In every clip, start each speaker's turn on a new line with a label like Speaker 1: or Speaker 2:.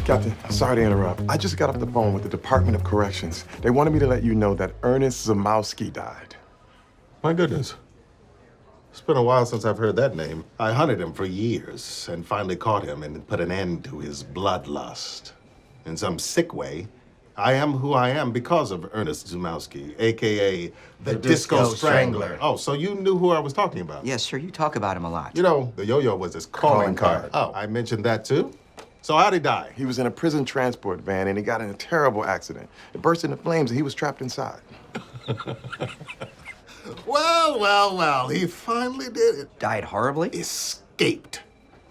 Speaker 1: Captain, sorry to interrupt. I just got off the phone with the Department of Corrections. They wanted me to let you know that Ernest Zamowski died.
Speaker 2: My goodness. It's been a while since I've heard that name. I hunted him for years and finally caught him and put an end to his bloodlust. In some sick way, I am who I am because of Ernest Zamowski, a.k.a. the Disco Strangler. Oh, so you knew who I was talking about?
Speaker 3: Yes, sir. You talk about him a lot.
Speaker 2: You know, the yo-yo was his calling card. Oh, I mentioned that too? So how'd he die?
Speaker 1: He was in a prison transport van and he got in a terrible accident. It burst into flames and he was trapped inside.
Speaker 2: Well, he finally did it.
Speaker 3: Died horribly?
Speaker 2: Escaped.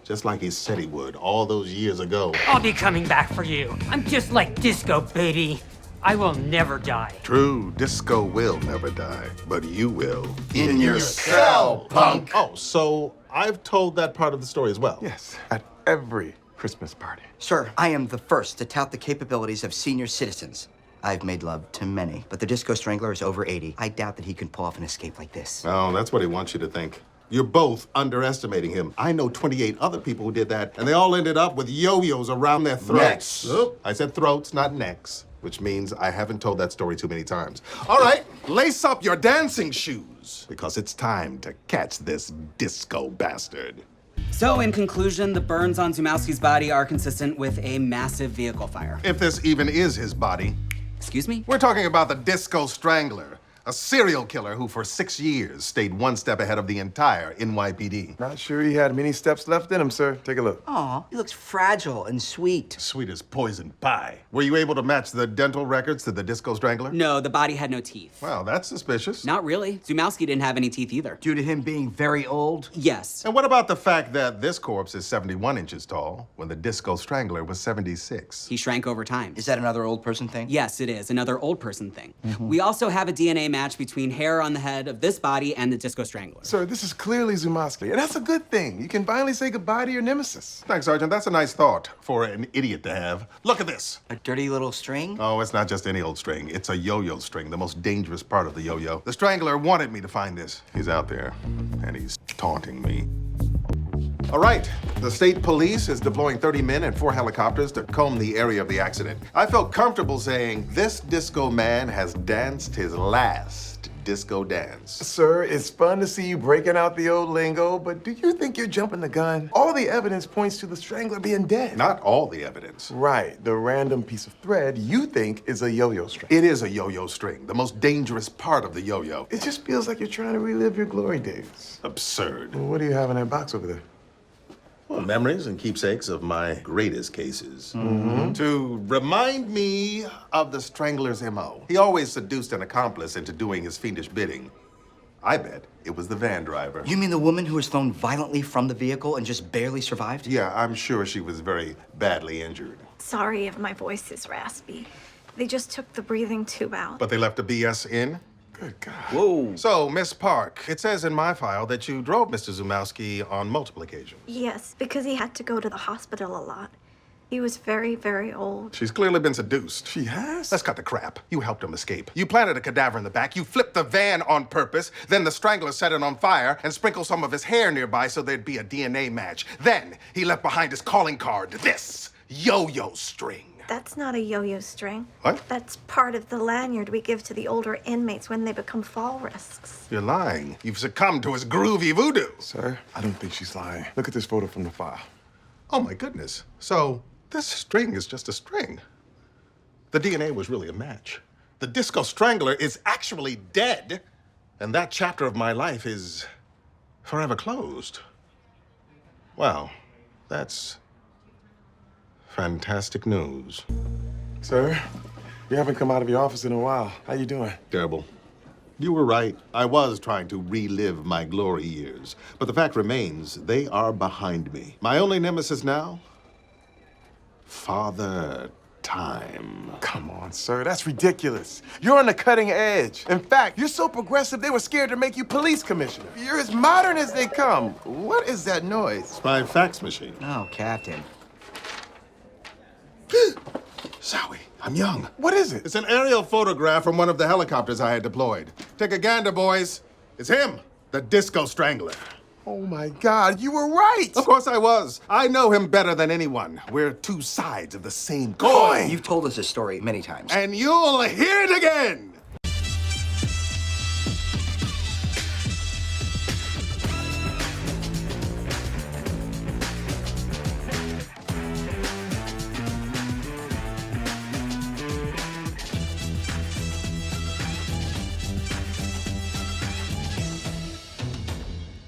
Speaker 2: Just like he said he would all those years ago.
Speaker 4: I'll be coming back for you. I'm just like Disco, baby. I will never die.
Speaker 2: True, Disco will never die, but you will.
Speaker 3: In your cell, punk.
Speaker 2: Oh, so I've told that part of the story as well.
Speaker 1: Yes, at every Christmas party.
Speaker 3: Sir, I am the first to tout the capabilities of senior citizens. I've made love to many, but the Disco Strangler is over 80. I doubt that he can pull off an escape like this.
Speaker 2: Oh, that's what he wants you to think. You're both underestimating him. I know 28 other people who did that, and they all ended up with yo-yos around their throats.
Speaker 3: Necks.
Speaker 2: Oh, I said throats, not necks, which means I haven't told that story too many times. All right, lace up your dancing shoes, because it's time to catch this disco bastard.
Speaker 5: So, in conclusion, the burns on Zumowski's body are consistent with a massive vehicle fire.
Speaker 2: If this even is his body.
Speaker 5: Excuse me?
Speaker 2: We're talking about the Disco Strangler, a serial killer who for 6 years stayed one step ahead of the entire NYPD.
Speaker 1: Not sure he had many steps left in him, sir. Take a look.
Speaker 3: Aw, he looks fragile and sweet.
Speaker 2: Sweet as poison pie. Were you able to match the dental records to the Disco Strangler?
Speaker 5: No, the body had no teeth.
Speaker 2: Well, that's suspicious.
Speaker 5: Not really. Zumowski didn't have any teeth either.
Speaker 3: Due to him being very old?
Speaker 5: Yes.
Speaker 2: And what about the fact that this corpse is 71 inches tall when the Disco Strangler was 76?
Speaker 5: He shrank over time.
Speaker 3: Is that another old person thing?
Speaker 5: Yes, it is. Another old person thing. We also have a DNA match between hair on the head of this body and the Disco Strangler.
Speaker 1: Sir, this is clearly Zamowski, and that's a good thing. You can finally say goodbye to your nemesis.
Speaker 2: Thanks, Sergeant. That's a nice thought for an idiot to have. Look at this.
Speaker 3: A dirty little string?
Speaker 2: Oh, it's not just any old string. It's a yo-yo string, the most dangerous part of the yo-yo. The Strangler wanted me to find this. He's out there, and he's taunting me. All right, the state police is deploying 30 men and 4 helicopters to comb the area of the accident. I felt comfortable saying this disco man has danced his last disco dance.
Speaker 1: Sir, it's fun to see you breaking out the old lingo, but do you think you're jumping the gun? All the evidence points to the Strangler being dead.
Speaker 2: Not all the evidence.
Speaker 1: Right, the random piece of thread you think is a yo-yo string.
Speaker 2: It is a yo-yo string, the most dangerous part of the yo-yo.
Speaker 1: It just feels like you're trying to relive your glory days.
Speaker 2: Absurd.
Speaker 1: Well, what do you have in that box over there?
Speaker 2: Well, memories and keepsakes of my greatest cases. To remind me of the Strangler's M.O. He always seduced an accomplice into doing his fiendish bidding. I bet it was the van driver.
Speaker 3: You mean the woman who was thrown violently from the vehicle and just barely survived?
Speaker 2: Yeah, I'm sure she was very badly injured.
Speaker 6: Sorry if my voice is raspy. They just took the breathing tube out.
Speaker 2: But they left the BS in?
Speaker 1: Good God.
Speaker 3: Whoa.
Speaker 2: So, Miss Park, it says in my file that you drove Mr. Zamowski on multiple occasions.
Speaker 6: Yes, because he had to go to the hospital a lot. He was very, very old.
Speaker 2: She's clearly been seduced.
Speaker 1: She has?
Speaker 2: Let's cut the crap. You helped him escape. You planted a cadaver in the back. You flipped the van on purpose. Then the Strangler set it on fire and sprinkled some of his hair nearby so there'd be a DNA match. Then he left behind his calling card, this yo-yo string.
Speaker 6: That's not a yo-yo string.
Speaker 2: What?
Speaker 6: That's part of the lanyard we give to the older inmates when they become fall risks.
Speaker 2: You're lying. You've succumbed to his groovy voodoo.
Speaker 1: Sir, I don't think she's lying. Look at this photo from the file.
Speaker 2: Oh, my goodness. So this string is just a string. The DNA was really a match. The Disco Strangler is actually dead, and that chapter of my life is forever closed. Wow, that's fantastic news.
Speaker 1: Sir, you haven't come out of your office in a while. How you doing?
Speaker 2: Terrible. You were right. I was trying to relive my glory years. But the fact remains, they are behind me. My only nemesis now? Father Time.
Speaker 1: Come on, sir, that's ridiculous. You're on the cutting edge. In fact, you're so progressive, they were scared to make you police commissioner. You're as modern as they come. What is that noise?
Speaker 2: It's my fax machine.
Speaker 3: Oh, Captain.
Speaker 2: Zowie, I'm young.
Speaker 1: What is it?
Speaker 2: It's an aerial photograph from one of the helicopters I had deployed. Take a gander, boys. It's him, the Disco Strangler.
Speaker 1: Oh my God, you were right!
Speaker 2: Of course I was. I know him better than anyone. We're two sides of the same coin.
Speaker 3: You've told us this story many times.
Speaker 2: And you'll hear it again!